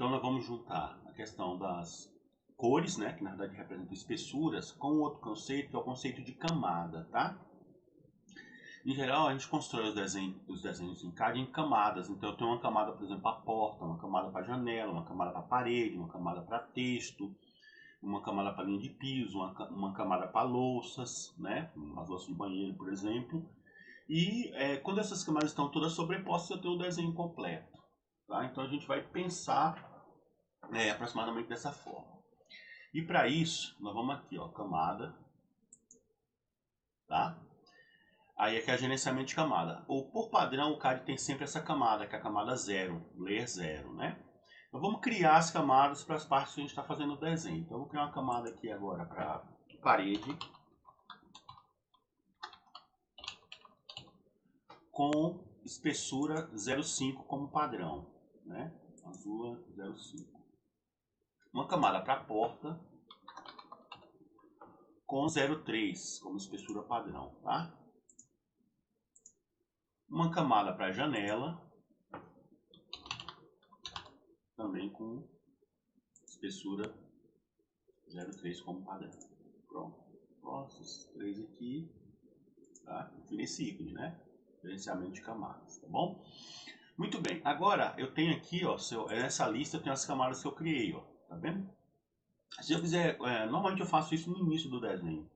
Então nós vamos juntar a questão das cores, né, que na verdade representam espessuras, com outro conceito, que é o conceito de camada, tá? Em geral, a gente constrói os desenhos em CAD em camadas. Então eu tenho uma camada, por exemplo, para a porta, uma camada para a janela, uma camada para a parede, uma camada para texto, uma camada para linha de piso, uma camada para louças, né, as louças de banheiro, por exemplo. E quando essas camadas estão todas sobrepostas, eu tenho o desenho completo. Tá? Então a gente vai pensar aproximadamente dessa forma. E para isso, nós vamos aqui, ó, camada, tá? Aí aqui é gerenciamento de camada. Ou por padrão, o CAD tem sempre essa camada, que é a camada 0, layer 0, né? Então vamos criar as camadas para as partes que a gente está fazendo o desenho. Então eu vou criar uma camada aqui agora para parede, com espessura 0,5 como padrão, né? Azul 0,5. Uma camada para porta com 0,3 como espessura padrão, tá? Uma camada para janela também com espessura 0,3 como padrão. Pronto. Nossa, esses três aqui, tá? Nesse ícone, né? Gerenciamento de camadas, tá bom? Muito bem. Agora eu tenho aqui, ó, nessa lista eu tenho as camadas que eu criei, ó, tá vendo? Se eu quiser, normalmente eu faço isso no início do desenho,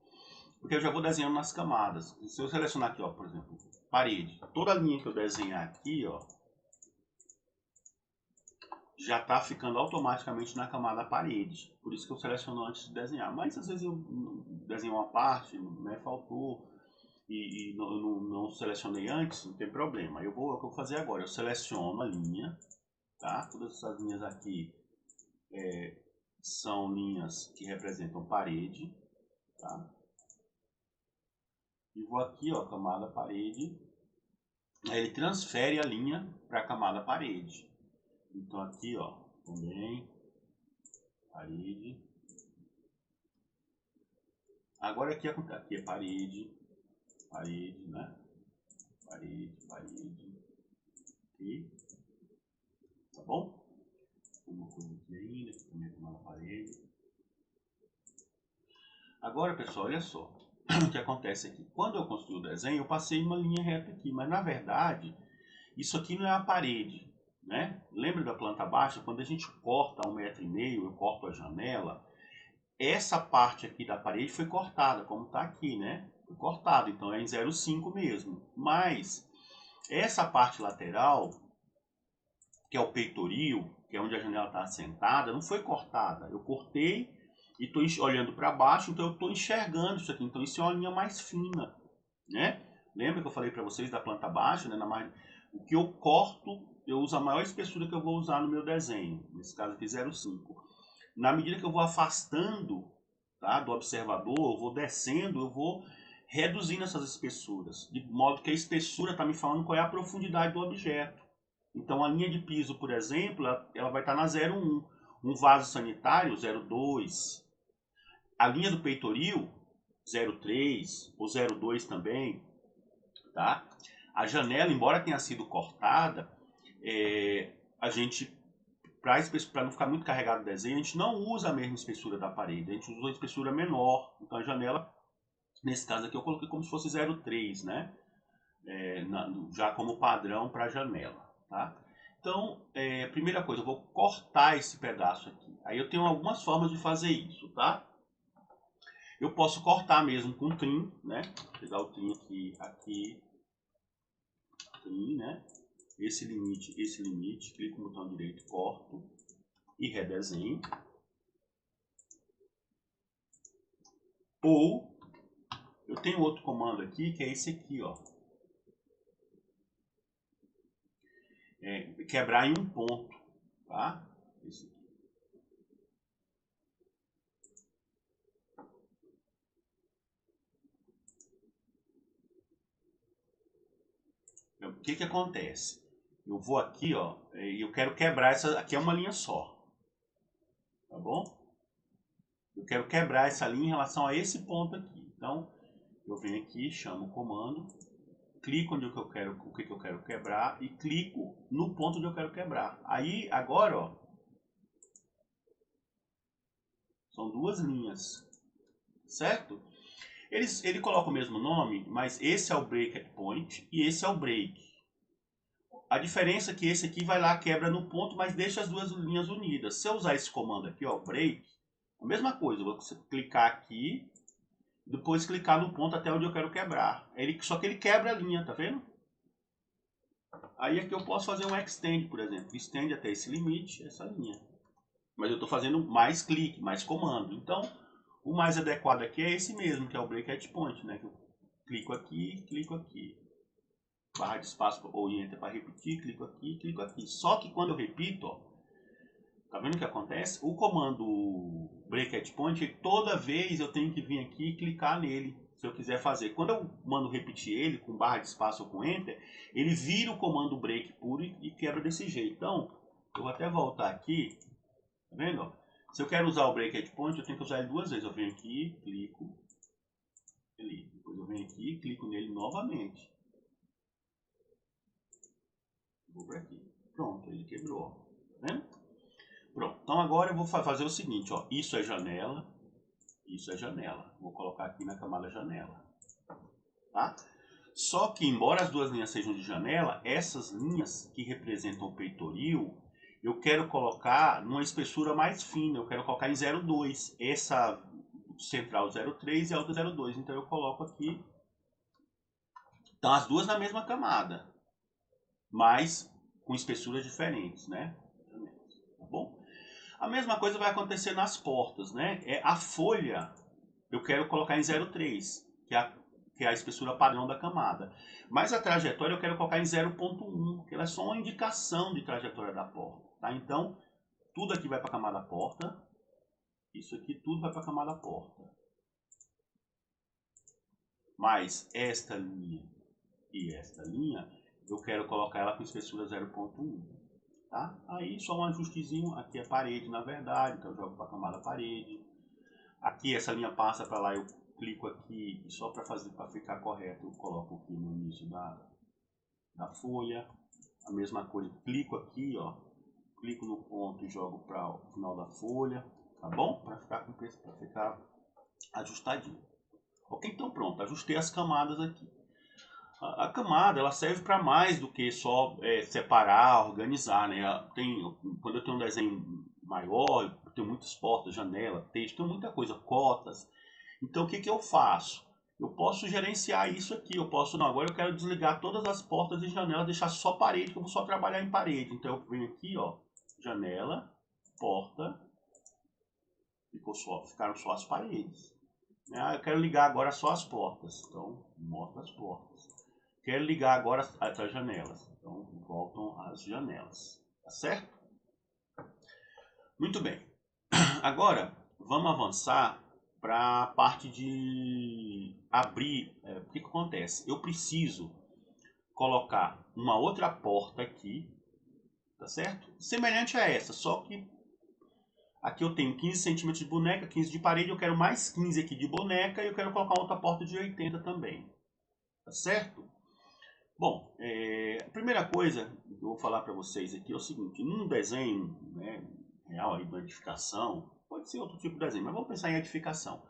porque eu já vou desenhando nas camadas. Se eu selecionar aqui, ó, por exemplo, parede, toda a linha que eu desenhar aqui, ó, já está ficando automaticamente na camada parede. Por isso que eu seleciono antes de desenhar. Mas às vezes eu desenho uma parte, né, faltou e não selecionei antes, não tem problema. O que eu vou fazer agora? Eu seleciono a linha, tá? Todas essas linhas aqui são linhas que representam parede, tá? E vou aqui, ó, camada parede. Aí ele transfere a linha para a camada parede. Então aqui, ó, também parede. Agora aqui é parede, parede, né? Parede, e tá bom? Uma coisa aqui ainda, que também é uma parede. Agora, pessoal, olha só o que acontece aqui. Quando eu construí o desenho, eu passei uma linha reta aqui, mas na verdade, isso aqui não é a parede, né? Lembra da planta baixa? Quando a gente corta 1,5 m, eu corto a janela, essa parte aqui da parede foi cortada, como está aqui, né? Foi cortado, então é em 0,5 mesmo. Mas essa parte lateral, que é o peitoril, que é onde a janela está assentada, não foi cortada. Eu cortei e estou olhando para baixo, então eu estou enxergando isso aqui. Então isso é uma linha mais fina, né? Lembra que eu falei para vocês da planta baixa, né? O que eu corto, eu uso a maior espessura que eu vou usar no meu desenho. Nesse caso aqui 0,5. Na medida que eu vou afastando, tá, do observador, eu vou descendo, eu vou reduzindo essas espessuras, de modo que a espessura está me falando qual é a profundidade do objeto. Então a linha de piso, por exemplo, ela vai estar na 0,1. Um vaso sanitário, 0,2. A linha do peitoril, 0,3 ou 0,2 também, tá? A janela, embora tenha sido cortada, a gente, para não ficar muito carregado o desenho, a gente não usa a mesma espessura da parede, a gente usa uma espessura menor. Então a janela, nesse caso aqui, eu coloquei como se fosse 0,3, né? Já como padrão para a janela, tá? Então, primeira coisa, eu vou cortar esse pedaço aqui. Aí eu tenho algumas formas de fazer isso, tá? Eu posso cortar mesmo com trim, né? Pegar o trim aqui, trim, né? Esse limite, clico no botão direito, corto e redesenho. Ou eu tenho outro comando aqui, que é esse aqui, ó. Quebrar em um ponto, tá? Esse aqui. O que acontece? Eu vou aqui, ó, e eu quero quebrar essa. Aqui é uma linha só, tá bom? Eu quero quebrar essa linha em relação a esse ponto aqui. Então, eu venho aqui, chamo o comando, clico onde eu quero, o que eu quero quebrar e clico no ponto onde eu quero quebrar. Aí, agora, ó, São duas linhas, certo? Ele coloca o mesmo nome, mas esse é o break at point e esse é o break. A diferença é que esse aqui vai lá, quebra no ponto, mas deixa as duas linhas unidas. Se eu usar esse comando aqui, ó, break, a mesma coisa, eu vou clicar aqui, depois clicar no ponto até onde eu quero quebrar. Só que ele quebra a linha, tá vendo? Aí aqui eu posso fazer um extend, por exemplo. Extend até esse limite, essa linha. Mas eu estou fazendo mais clique, mais comando. Então, o mais adequado aqui é esse mesmo, que é o break at point, né? Que eu clico aqui. Barra de espaço ou enter para repetir, clico aqui. Só que quando eu repito, ó, tá vendo o que acontece? O comando break at point, toda vez eu tenho que vir aqui e clicar nele, se eu quiser fazer. Quando eu mando repetir ele com barra de espaço ou com enter, ele vira o comando break puro e quebra desse jeito. Então, eu vou até voltar aqui, tá vendo? Se eu quero usar o break at point, eu tenho que usar ele duas vezes. Eu venho aqui, clico, depois eu venho aqui e clico nele novamente. Vou por aqui. Pronto, ele quebrou. Tá vendo? Pronto. Então agora eu vou fazer o seguinte, ó. Isso é janela. Isso é janela. Vou colocar aqui na camada janela. Tá? Só que, embora as duas linhas sejam de janela, essas linhas que representam o peitoril, eu quero colocar numa espessura mais fina. Eu quero colocar em 0,2. Essa central 0,3 e a outra 0,2. Então eu coloco aqui. Então as duas na mesma camada, mas com espessuras diferentes, né? Tá bom? A mesma coisa vai acontecer nas portas, né? A folha eu quero colocar em 0,3, que é a espessura padrão da camada. Mas a trajetória eu quero colocar em 0,1, que ela é só uma indicação de trajetória da porta. Tá? Então, tudo aqui vai para a camada porta. Isso aqui tudo vai para a camada porta. Mas esta linha e esta linha, eu quero colocar ela com espessura 0,1. Tá? Aí só um ajustezinho, aqui é parede na verdade, então eu jogo para a camada parede. Aqui essa linha passa para lá, eu clico aqui e só para ficar correto eu coloco aqui no início da folha. A mesma coisa, clico aqui, ó, clico no ponto e jogo para o final da folha, tá bom? Para ficar ajustadinho. Ok, então pronto, ajustei as camadas aqui. A camada ela serve para mais do que só separar, organizar, né? Quando eu tenho um desenho maior, eu tenho muitas portas, janela, texto, tenho muita coisa, cotas. Então o que eu faço? Eu posso gerenciar isso aqui. Eu posso, não, agora eu quero desligar todas as portas e janelas, deixar só parede, que eu vou só trabalhar em parede. Então eu venho aqui, ó, janela, porta, ficaram só as paredes. Eu quero ligar agora só as portas. Então mostra as portas. Quero ligar agora as janelas. Então, voltam as janelas. Tá certo? Muito bem. Agora, vamos avançar para a parte de abrir. O que acontece? Eu preciso colocar uma outra porta aqui. Tá certo? Semelhante a essa, só que aqui eu tenho 15 centímetros de boneca, 15 de parede. Eu quero mais 15 aqui de boneca e eu quero colocar outra porta de 80 também. Tá certo? Bom, a primeira coisa que eu vou falar para vocês aqui é o seguinte: num desenho, né, real aí, de uma edificação, pode ser outro tipo de desenho, mas vamos pensar em edificação.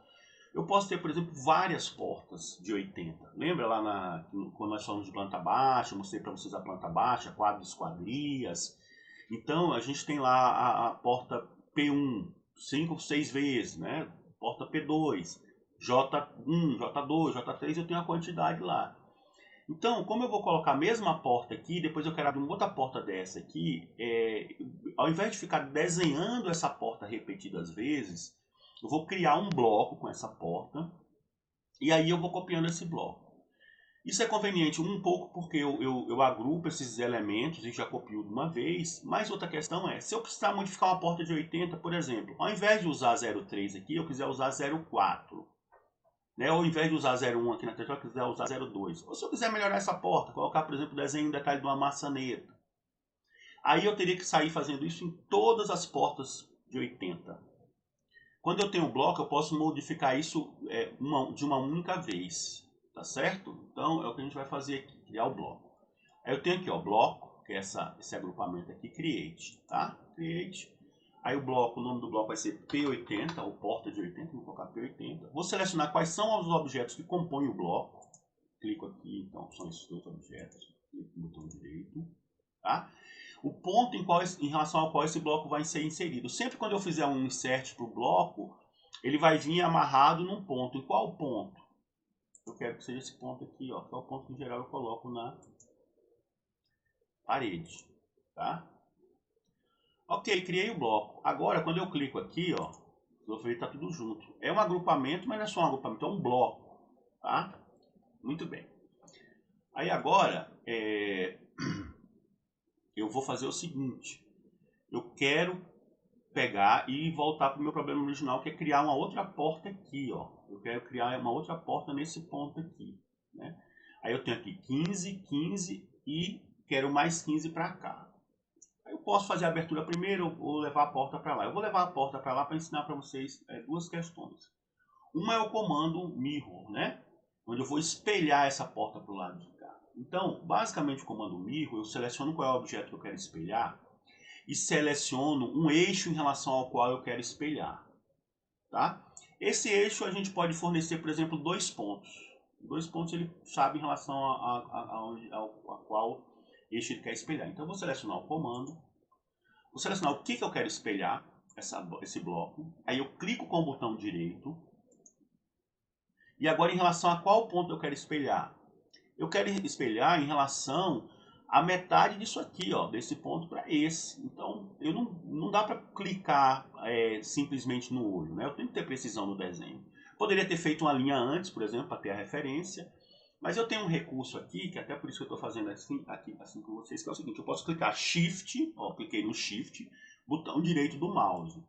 Eu posso ter, por exemplo, várias portas de 80. Lembra lá quando nós falamos de planta baixa, eu mostrei para vocês a planta baixa, quadros, esquadrias. Então a gente tem lá a porta P1, 5 ou 6 vezes, né? Porta P2, J1, J2, J3, eu tenho a quantidade lá. Então, como eu vou colocar a mesma porta aqui, depois eu quero abrir uma outra porta dessa aqui, ao invés de ficar desenhando essa porta repetidas vezes, eu vou criar um bloco com essa porta, e aí eu vou copiando esse bloco. Isso é conveniente um pouco porque eu agrupo esses elementos e já copio de uma vez, mas outra questão é, se eu precisar modificar uma porta de 80, por exemplo, ao invés de usar 0,3 aqui, eu quiser usar 0,4. Né? Ou ao invés de usar 0,1 aqui na tela, eu quiser usar 0,2. Ou se eu quiser melhorar essa porta, colocar, por exemplo, o desenho em detalhe de uma maçaneta. Aí eu teria que sair fazendo isso em todas as portas de 80. Quando eu tenho o bloco, eu posso modificar isso de uma única vez. Tá certo? Então, é o que a gente vai fazer aqui, criar o bloco. Aí eu tenho aqui, ó, bloco, que é esse agrupamento aqui, create. Tá? Create. Aí o nome do bloco vai ser P80, ou porta de 80, vou colocar P80. Vou selecionar quais são os objetos que compõem o bloco. Clico aqui, então são esses dois objetos. Clico no botão direito. Tá? O ponto em relação ao qual esse bloco vai ser inserido. Sempre quando eu fizer um insert para o bloco, ele vai vir amarrado num ponto. Em qual ponto? Eu quero que seja esse ponto aqui, ó, que é o ponto que em geral eu coloco na parede. Tá? Ok, criei o bloco. Agora, quando eu clico aqui, ó, vou ver que está tudo junto. É um agrupamento, mas não é só um agrupamento, é um bloco. Tá? Muito bem. Aí agora, eu vou fazer o seguinte. Eu quero pegar e voltar para o meu problema original, que é criar uma outra porta aqui, ó. Eu quero criar uma outra porta nesse ponto aqui, né? Aí eu tenho aqui 15, 15 e quero mais 15 para cá. Aí eu posso fazer a abertura primeiro ou levar a porta para lá. Eu vou levar a porta para lá para ensinar para vocês duas questões. Uma é o comando mirror, né? Onde eu vou espelhar essa porta para o lado de cá. Então, basicamente o comando mirror, eu seleciono qual é o objeto que eu quero espelhar e seleciono um eixo em relação ao qual eu quero espelhar. Tá? Esse eixo a gente pode fornecer, por exemplo, 2 pontos. 2 pontos ele sabe em relação a qual eixo ele quer espelhar. Então eu vou selecionar o comando, vou selecionar o que eu quero espelhar, esse bloco. Aí eu clico com o botão direito. E agora em relação a qual ponto eu quero espelhar? Eu quero espelhar em relação a metade disso aqui, ó, desse ponto para esse. Então, não dá para clicar simplesmente no olho, né? Eu tenho que ter precisão no desenho. Poderia ter feito uma linha antes, por exemplo, para ter a referência. Mas eu tenho um recurso aqui, que até por isso que eu estou fazendo assim com vocês, que é o seguinte. Eu posso clicar Shift, ó, cliquei no Shift, botão direito do mouse.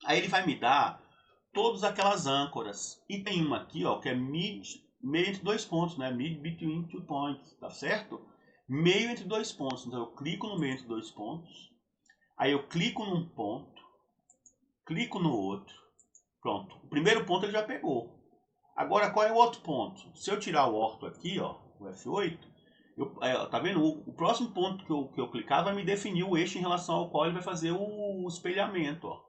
Aí ele vai me dar todas aquelas âncoras. E tem uma aqui, ó, que é meio entre 2 pontos, né? Mid between 2 points, tá certo? Meio entre 2 pontos. Então eu clico no meio entre 2 pontos. Aí eu clico num ponto. Clico no outro. Pronto. O primeiro ponto ele já pegou. Agora qual é o outro ponto? Se eu tirar o orto aqui, ó, o F8, tá vendo? O próximo ponto que eu clicar vai me definir o eixo em relação ao qual ele vai fazer o espelhamento, ó.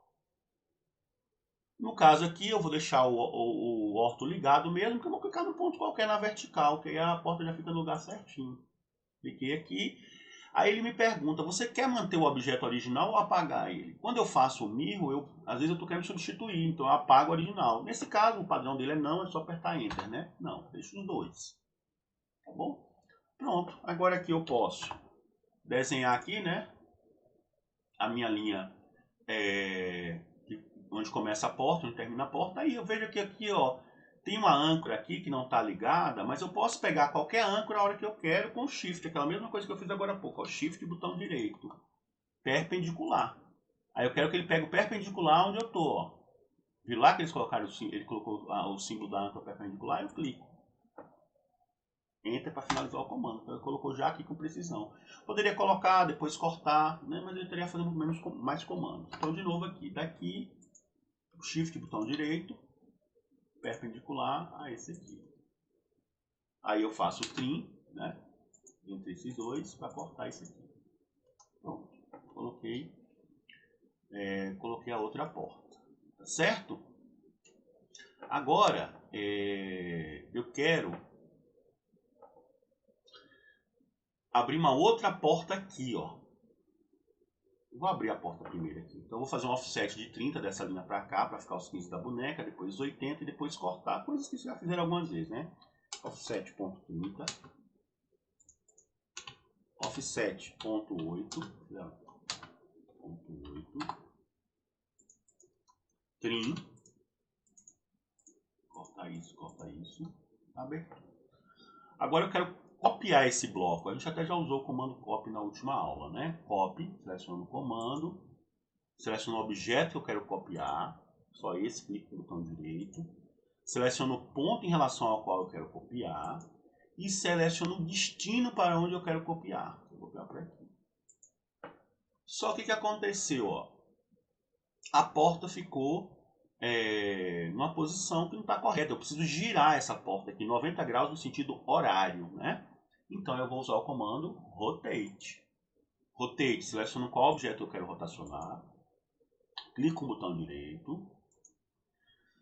No caso aqui, eu vou deixar o orto ligado mesmo, que eu vou clicar no ponto qualquer na vertical, que aí a porta já fica no lugar certinho. Cliquei aqui. Aí ele me pergunta, você quer manter o objeto original ou apagar ele? Quando eu faço o mirror, às vezes eu estou querendo substituir, então eu apago o original. Nesse caso, o padrão dele é não, é só apertar Enter, né? Não, deixa os dois. Tá bom? Pronto. Agora aqui eu posso desenhar aqui, né? A minha linha onde começa a porta, onde termina a porta. Aí eu vejo que aqui, ó, tem uma âncora aqui que não está ligada, mas eu posso pegar qualquer âncora a hora que eu quero com o Shift, aquela mesma coisa que eu fiz agora há pouco, ó, Shift e botão direito, perpendicular. Aí eu quero que ele pegue o perpendicular onde eu tô, ó. Viu lá que ele colocou o símbolo da âncora perpendicular, eu clico. Enter para finalizar o comando. Então ele colocou já aqui com precisão. Poderia colocar, depois cortar, né? Mas ele teria fazendo mais comandos. Então de novo aqui, daqui Shift, botão direito, perpendicular a esse aqui. Aí eu faço o trim, né, entre esses dois para cortar esse aqui. Pronto, coloquei a outra porta, tá certo? Agora eu quero abrir uma outra porta aqui, ó. Vou abrir a porta primeiro aqui. Então eu vou fazer um offset de 30 dessa linha para cá, para ficar os 15 da boneca, depois 80 e depois cortar, coisas que vocês já fizeram algumas vezes, né? Offset.30, offset.8, trim, corta isso, abertura. Agora eu quero copiar esse bloco. A gente até já usou o comando copy na última aula, né? Copy, seleciono o comando, seleciono o objeto que eu quero copiar, só esse, clique no botão direito, seleciono o ponto em relação ao qual eu quero copiar e seleciono o destino para onde eu quero copiar. Vou copiar por aqui. Só que o que aconteceu, ó? A porta ficou numa posição que não está correta. Eu preciso girar essa porta aqui 90 graus no sentido horário, né? Então eu vou usar o comando rotate. Rotate, seleciono qual objeto eu quero rotacionar. clico no botão direito,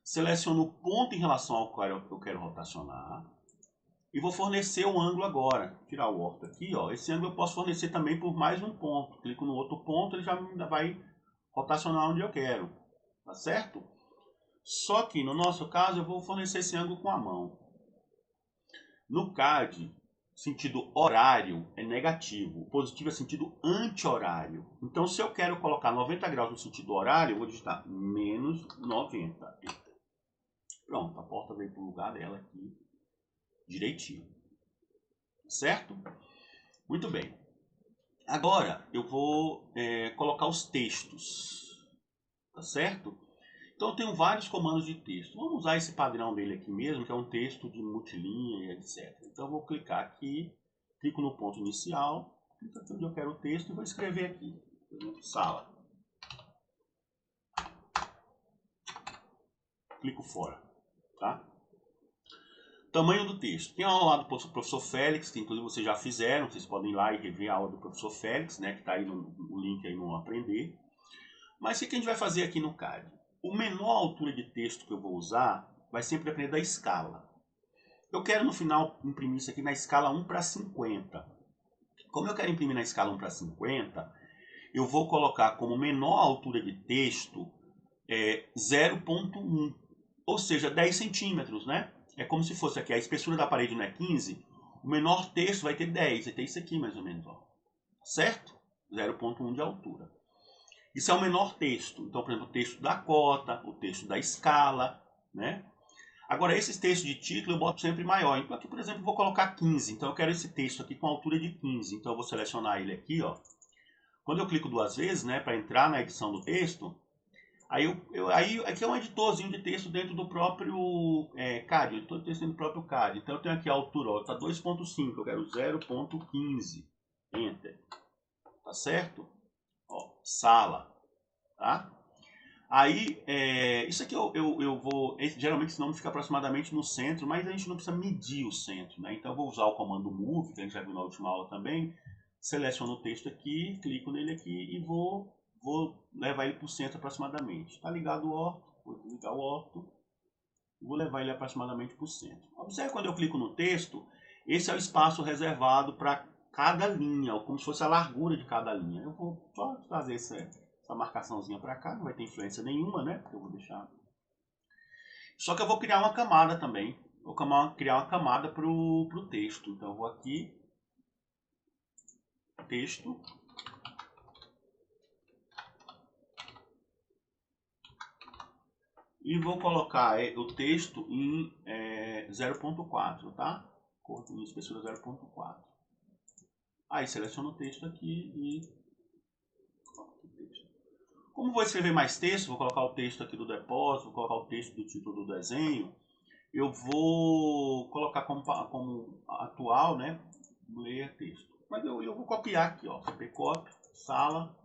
seleciono o ponto em relação ao qual eu quero rotacionar e vou fornecer o ângulo agora. Tirar o orto aqui, ó. Esse ângulo eu posso fornecer também por mais um ponto. Clico no outro ponto, ele já vai rotacionar onde eu quero, tá certo? Só que no nosso caso eu vou fornecer esse ângulo com a mão. No CAD, sentido horário é negativo, o positivo é sentido anti-horário. Então, se eu quero colocar 90 graus no sentido horário, eu vou digitar menos 90. Pronto, a porta veio para o lugar dela aqui, direitinho. Certo? Muito bem. Agora, eu vou colocar os textos. Tá certo? Então, eu tenho vários comandos de texto. Vamos usar esse padrão dele aqui mesmo, que é um texto de multilinha e etc. Então, eu vou clicar aqui, clico no ponto inicial, clico aqui onde eu quero o texto e vou escrever aqui. Por exemplo, sala. Clico fora. Tá? Tamanho do texto. Tem a aula lá do professor Félix, que inclusive vocês já fizeram. Vocês podem ir lá e rever a aula do professor Félix, né, que está aí no link aí no Aprender. Mas o que a gente vai fazer aqui no CAD? O menor altura de texto que eu vou usar vai sempre depender da escala. Eu quero no final imprimir isso aqui na escala 1:50. Como eu quero imprimir na escala 1:50, eu vou colocar como menor altura de texto 0,1, ou seja, 10 centímetros, né? É como se fosse aqui, a espessura da parede não é 15, o menor texto vai ter 10, vai ter isso aqui mais ou menos, ó. Certo? 0,1 de altura. Isso é o menor texto. Então, por exemplo, o texto da cota, o texto da escala, né? Agora, esses textos de título eu boto sempre maior. Então, aqui, por exemplo, eu vou colocar 15. Então, eu quero esse texto aqui com altura de 15. Então, eu vou selecionar ele aqui, ó. Quando eu clico duas vezes, né, para entrar na edição do texto, aí aqui é um editorzinho de texto dentro do próprio CAD. Editor de texto dentro do próprio CAD. Então, eu tenho aqui a altura, ó, tá 2,5. Eu quero 0,15. Enter. Tá certo? Ó, sala. Tá? Aí, isso aqui eu vou... Geralmente esse nome fica aproximadamente no centro, mas a gente não precisa medir o centro, né? Então eu vou usar o comando move, que a gente já viu na última aula também. Seleciono o texto aqui, clico nele aqui e vou levar ele para o centro aproximadamente. Está ligado o orto, vou ligar o orto, vou levar ele aproximadamente para o centro. Observe quando eu clico no texto, esse é o espaço reservado para cada linha, como se fosse a largura de cada linha. Eu vou só fazer essa marcaçãozinha para cá, não vai ter influência nenhuma, né? Porque eu vou deixar. Só que eu vou criar uma camada também. Vou criar uma camada para o texto. Então eu vou aqui, texto. E vou colocar o texto em 0,4, tá? Cor de espessura 0,4. Aí seleciono o texto aqui e... Como vou escrever mais texto, vou colocar o texto aqui do depósito, vou colocar o texto do título do desenho, eu vou colocar como atual, né, ler texto. Mas eu vou copiar aqui, ó, cpcopy, sala,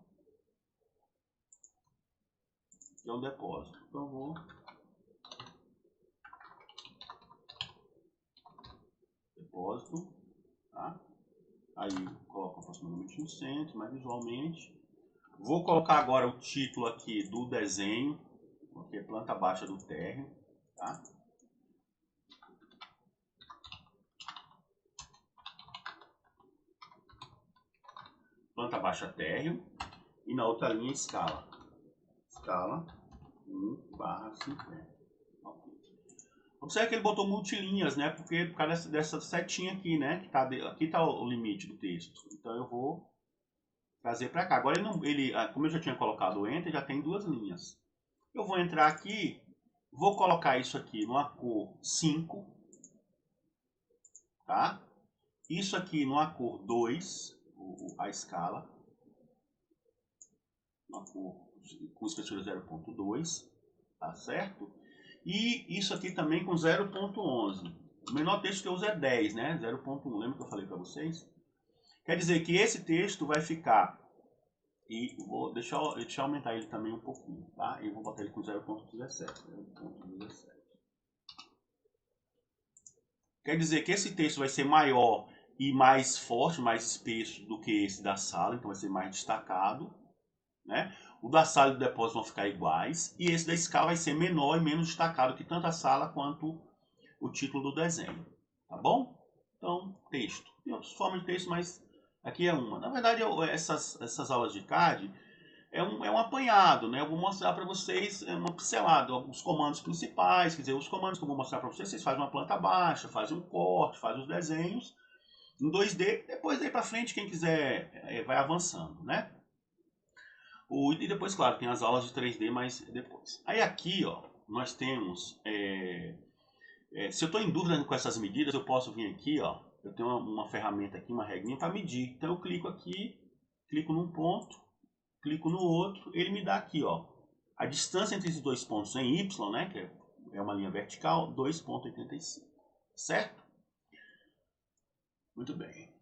que é um depósito. Então eu vou... Depósito, tá? Aí coloco aproximadamente no centro, mais visualmente. Vou colocar agora o título aqui do desenho, que é planta baixa do térreo, tá? Planta baixa térreo e na outra linha escala. Escala 1/50. Observe que ele botou multilinhas, né? Porque por causa dessa setinha aqui, né? Que aqui está o limite do texto. Então eu vou trazer para cá. Agora como eu já tinha colocado o Enter, já tem duas linhas. Eu vou entrar aqui, vou colocar isso aqui numa cor 5, tá? Isso aqui numa cor 2, a escala, uma cor com espessura 0,2, tá certo? E isso aqui também com 0,11. O menor texto que eu uso é 10, né? 0,1, lembra que eu falei para vocês? Quer dizer que esse texto vai ficar... E deixa eu aumentar ele também um pouquinho, tá? E vou botar ele com 0,17. Quer dizer que esse texto vai ser maior e mais forte, mais espesso do que esse da sala, então vai ser mais destacado, né? O da sala e do depósito vão ficar iguais. E esse da escala vai ser menor e menos destacado que tanto a sala quanto o título do desenho. Tá bom? Então, texto. Tem outras formas de texto, mas aqui é uma. Na verdade, essas aulas de CAD é um apanhado, né? Eu vou mostrar para vocês uma pincelada, os comandos principais, quer dizer, os comandos que eu vou mostrar para vocês, vocês fazem uma planta baixa, fazem um corte, fazem os desenhos em 2D, depois daí para frente, quem quiser vai avançando, né? E depois, claro, tem as aulas de 3D, mas depois. Aí aqui, ó, nós temos, se eu estou em dúvida com essas medidas, eu posso vir aqui, ó, eu tenho uma ferramenta aqui, uma regrinha para medir. Então eu clico aqui, clico num ponto, clico no outro, ele me dá aqui, ó, a distância entre esses dois pontos em Y, né, que é uma linha vertical, 2,85, certo? Muito bem.